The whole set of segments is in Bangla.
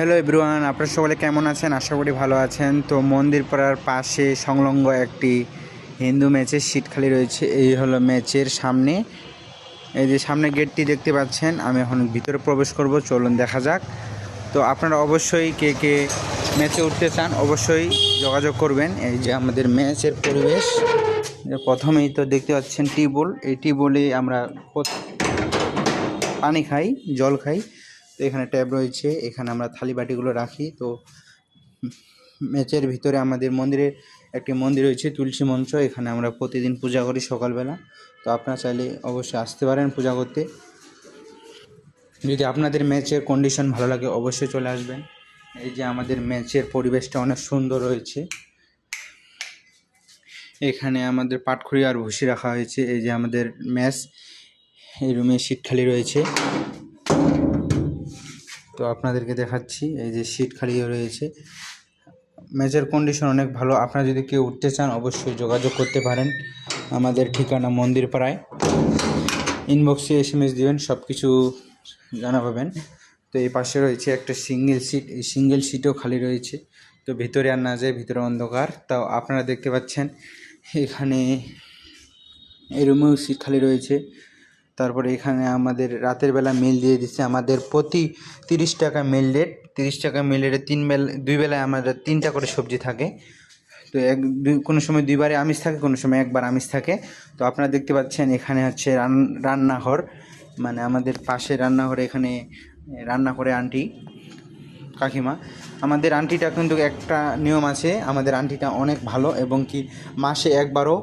হ্যালো এভরিওয়ান, আপনারা সকলে কেমন আছেন? আশা করি ভালো আছেন। তো মন্দির পাড়ার পাশে সংলগ্ন একটি হিন্দু ম্যাচের সিট খালি রয়েছে। এই হলো ম্যাচের সামনে, এই যে সামনে গেটটি দেখতে পাচ্ছেন। আমি এখন ভিতরে প্রবেশ করব, চলুন দেখা যাক। তো আপনারা অবশ্যই কে কে ম্যাচে উঠতে চান অবশ্যই যোগাযোগ করবেন। এই যে আমাদের ম্যাচের পরিবেশ, প্রথমেই তো দেখতে পাচ্ছেন টিউবওয়েল। এই টিউবওয়েলে আমরা পানি খাই, জল খাই। তো এখানে ট্যাব রয়েছে, এখানে আমরা থালি বাটিগুলো রাখি। তো ম্যাচের ভিতরে আমাদের মন্দিরে একটি মন্দির রয়েছে, তুলসী মঞ্চ। এখানে আমরা প্রতিদিন পূজা করি সকালবেলা। তো আপনারা চাইলে অবশ্যই আসতে পারেন পূজা করতে। যদি আপনাদের ম্যাচের কন্ডিশন ভালো লাগে অবশ্যই চলে আসবেন। এই যে আমাদের ম্যাচের পরিবেশটা অনেক সুন্দর রয়েছে। এখানে আমাদের পাটখড়ি আর ভুসি রাখা হয়েছে। এই যে আমাদের ম্যাচ, এই রুমে সিট খালি রয়েছে। তো আপনাদেরকে দেখাচ্ছি, এই যে সিট খালি রয়েছে। ম্যাচের কন্ডিশন অনেক ভালো। আপনারা যদি কেউ উঠতে চান অবশ্যই যোগাযোগ করতে পারেন। আমাদের ঠিকানা মন্দির পাড়ায়। ইনবক্সে SMS দিবেন, সব কিছু জানা পাবেন। তো এই পাশে রয়েছে একটা সিঙ্গেল সিট, এই সিঙ্গেল সিটও খালি রয়েছে। তো ভিতরে আর না যায়, ভিতরে অন্ধকার। তাও আপনারা দেখতে পাচ্ছেন এখানে এই রুমেও সিট খালি রয়েছে। তারপরে এখানে আমাদের রাতের বেলা মিল দিয়ে দিচ্ছে। আমাদের প্রতি 30 টাকা মিল রেট। 30 টাকা মিল রেটে দুই বেলায় আমাদের 3টা করে সবজি থাকে। তো কোনো সময় 2বারে আমিষ থাকে, কোনো সময় 1বার আমিষ থাকে। তো আপনারা দেখতে পাচ্ছেন এখানে হচ্ছে রান্নাঘর, মানে আমাদের পাশে রান্নাঘরে এখানে রান্না করে আন্টি কাকিমা। আমাদের আন্টিটা কিন্তু একটা নিয়ম আছে, আমাদের আন্টিটা অনেক ভালো এবং কি মাসে একবারও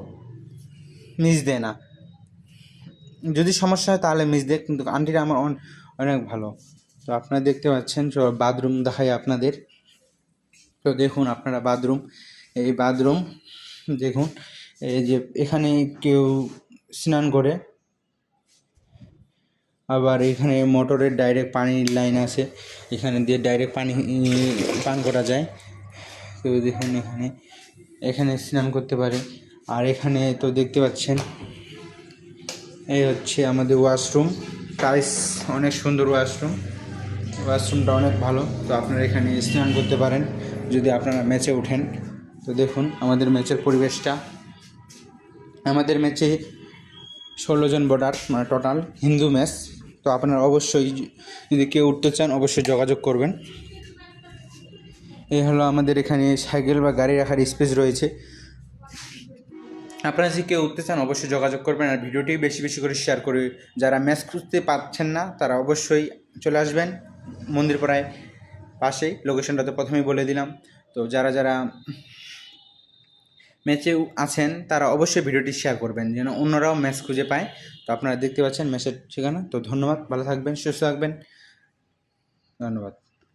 মিস দেয় না। যদি সমস্যা হয় তাহলে মিস দেয়, কিন্তু আন্টিরা আমার অনেক ভালো। তো আপনারা দেখতে পাচ্ছেন, বাথরুম দেখাই আপনাদের। তো দেখুন আপনারা বাথরুম, এই বাথরুম দেখুন। এই যে এখানে কেউ স্নান করে, আবার এখানে মোটরের ডাইরেক্ট পানির লাইন আছে, এখানে দিয়ে ডাইরেক্ট পানি পান করা যায়। তো দেখুন এখানে স্নান করতে পারে। আর এখানে তো দেখতে পাচ্ছেন এই হচ্ছে আমাদের ওয়াশরুম। টাইলস, অনেক সুন্দর ওয়াশরুমটা অনেক ভালো। তো আপনারা এখানে স্নান করতে পারেন যদি আপনারা ম্যাচে ওঠেন। তো দেখুন আমাদের ম্যাচের পরিবেশটা। আমাদের ম্যাচে 16 জন বোর্ডার, মানে টোটাল হিন্দু ম্যাচ। তো আপনারা অবশ্যই যদি কেউ উঠতে চান অবশ্যই যোগাযোগ করবেন। এই হলো আমাদের এখানে সাইকেল বা গাড়ি রাখার স্পেস রয়েছে। আপনারা যদি কেউ উঠতে চান অবশ্যই যোগাযোগ করবেন। আর ভিডিওটি বেশি বেশি করে শেয়ার করে, যারা ম্যাচ খুঁজতে পাচ্ছেন না তারা অবশ্যই চলে আসবেন মন্দির পাড়ায় পাশেই। লোকেশনটা তো প্রথমেই বলে দিলাম। তো যারা যারা ম্যাচে আছেন তারা অবশ্যই ভিডিওটি শেয়ার করবেন যেন অন্যরাও ম্যাচ খুঁজে পায়। তো আপনারা দেখতে পাচ্ছেন ম্যাচের ঠিকানা। তো ধন্যবাদ, ভালো থাকবেন, সুস্থ থাকবেন, ধন্যবাদ।